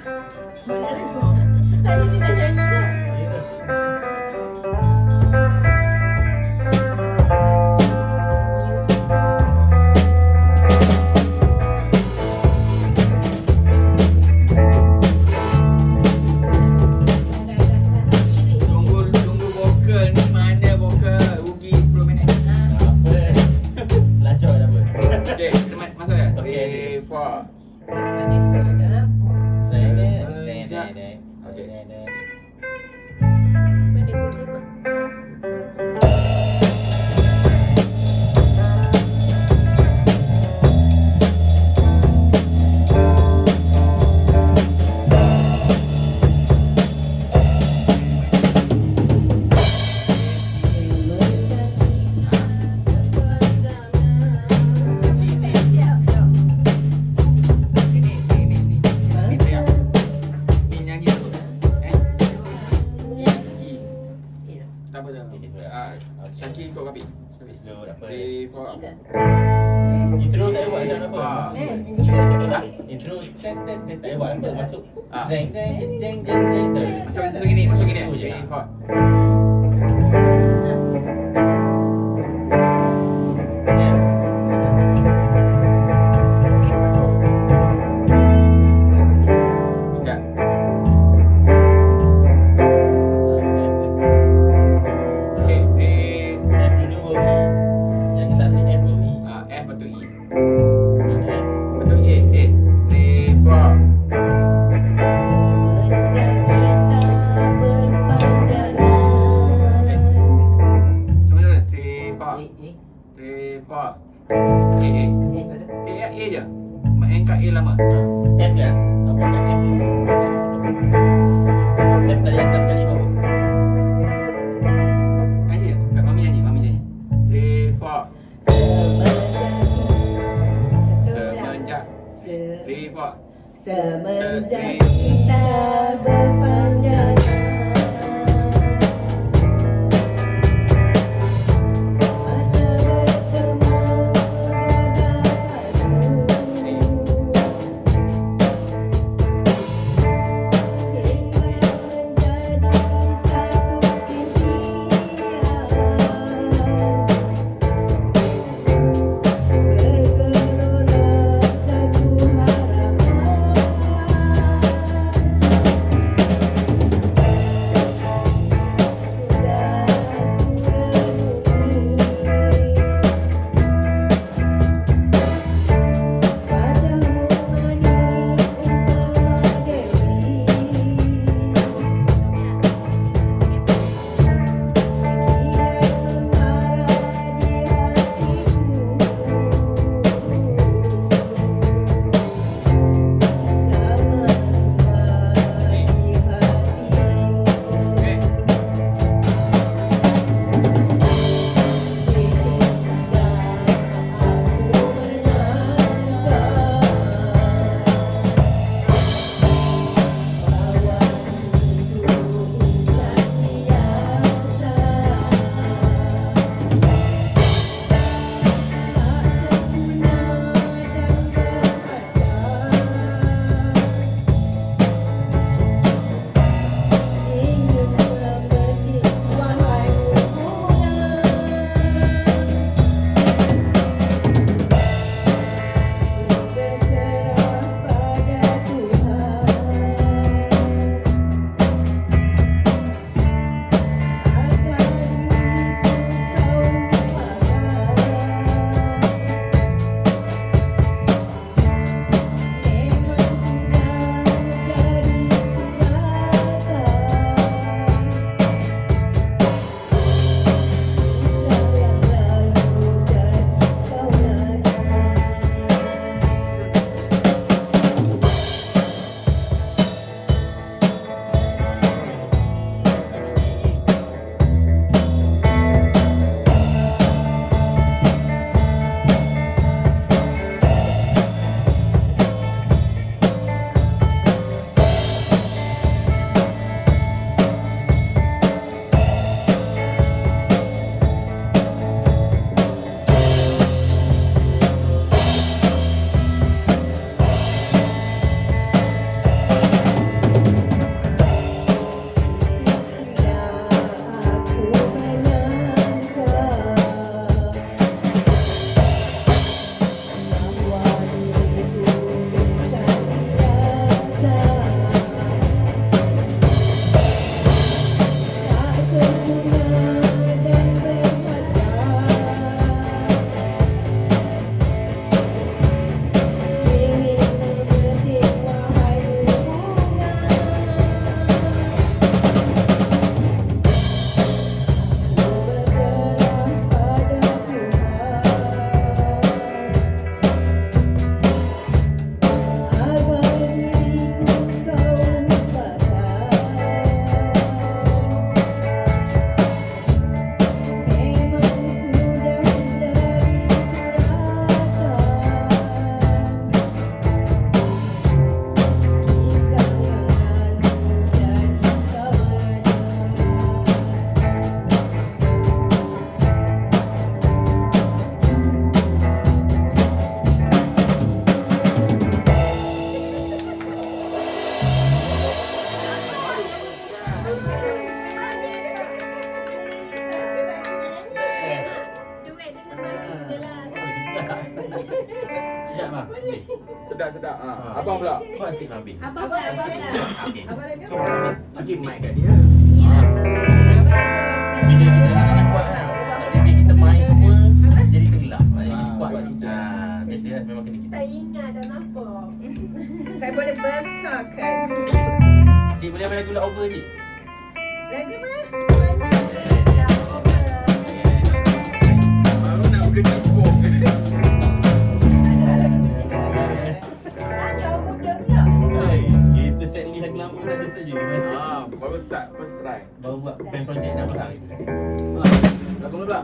Tadi dia dah nyanyi dah. Tunggu vokal ni, mana vokal? Rugi 10 minit. Apa? Lacak dah apa? Okey, kita masuk ya? Okey. 3, 4. Mana search dah? Okey. Mana Google Mak? Slow tak apa. 3, 4. Intro tak payah buat macam apa? Intro tak payah buat apa masuk. Jeng jeng jeng jeng jeng tu. Masuk gini. Itu je. 3, 4. Enggak. Okey, F dulu baru E. Yang tak ni F baru E. F betul E. F. Betul A. 3, 4. Semenjak kita berpanjangan Sedap sedap. Abang pula. Kuat sikit Nabi. Apa pula? Okey. Apa lagi? Cuba Nabi. Bagi mic kat dia. Ya. Bila kita nak kuat lah. Tapi bila kita main semua jadi gelap. Jadi kuat. Biasa memang kena kita. Tak ingat dah nampak. Saya boleh besarkan. Cik boleh main lagu over cik? Lagu mana? Baru nak berkecimpung. Tanya orang muda pula. Oi, kita set list lagu lama dah ada saja. Baru start first try. Baru buat band project dah belakang. Lagu mana pula?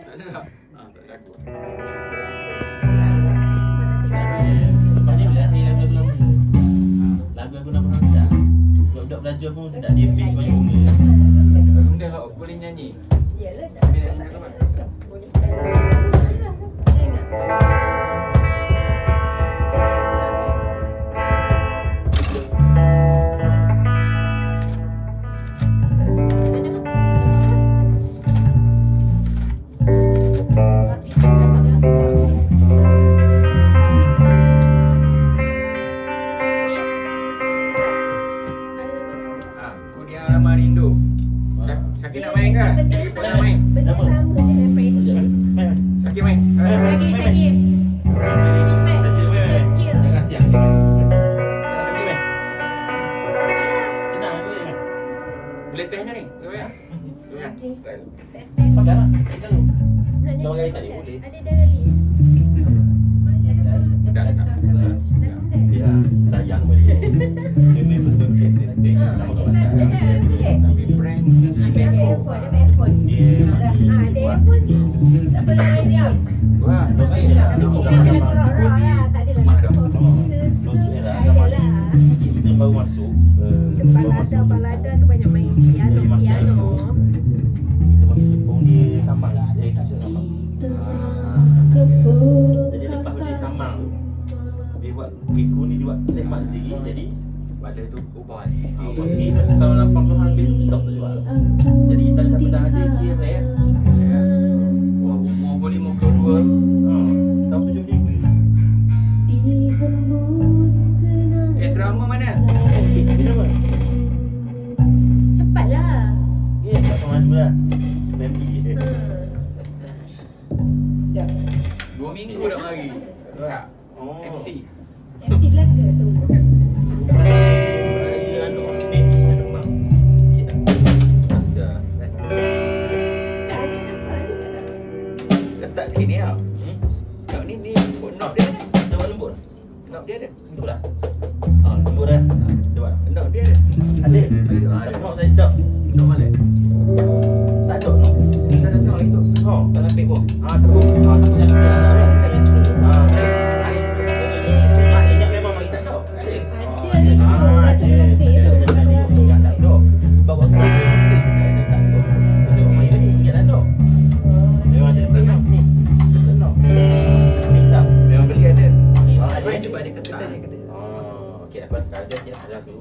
Tak ada tak? Tak ada lagu. Lepas ni boleh saya lagu lama. Lagu-lagu nak faham tak? Budak-budak belajar pun sedap dia pitch banyak bunga. Lagu dia boleh nyanyi. Yalah. Boleh nyanyi lagu apa? Boleh. Ku di halaman rindu. Syakir nak main ke? Syakir nak main. Benda sama je dengan practice. Main. Syakir main. Syakir. Skill. Jangan siang dia. Sakit main. Cepatlah. Senang lagu dia main. Boleh test ni? Boleh ya? Okey. Test. Pakai lah. Kita tu. Nak Kalau nyanyi kata dia tak? boleh. Ada dalam list. Sedap tak? Ya, sayang betul. Dia main betul dia. Nama kau Tapi brand Dia main handphone, dia main handphone. Dia Ada handphone. Siapa nak main dia? Wah, Tapi sini ada lagu rock-rock lah. Tak adalah Mak lagu dah. pieces. Tak adalah. Gibson baru masuk. Balada tu banyak main piano. Kita masuk Jepun dia samang. Gibson samang. Jadi lepas dia samang dia buat Wiku ni dia buat trademark sendiri. Jadi pada tu ubah sikit. apa sikit pada tahun 80-an habis stop tu jual. Jadi kita sampai dah ada kira ya. Wah, umur pun 52. Tahun 73. Drama mana? Okey, dia apa? Cepatlah. Ya, tak sama dulu lah. Family. Sekejap. 2 minggu dah mari. Tak. Oh. MC. MC belaka semua. Saya anu ni demam. Ya. Pasca. Tak ada nampak ni tak ada. Letak sikit ni tau. Kau ni knob dia ada. Coba lembut. Knob dia ada. Lembut lah. Lembut dah. Coba. Knob dia ada. Ada. Ada. Tapi mau saya sedap. Knob mana? Tak ada no. Tak ada knob itu. Oh. Tak sampai pun. Takut. Takut jangan Orang ada. rapi. Ingat memang bagi tak ada. Ada. Ada ni tu. Kata rapi tu. Kata rapi. Tak ada. Bawa ke mesin tak ada. Untuk main ni ingat tak ada. Memang ada tengok ni. Tengok. Minta. Memang beli ada. Ada Sebab dia ketat. Okey, dapat kerja kita ada tu.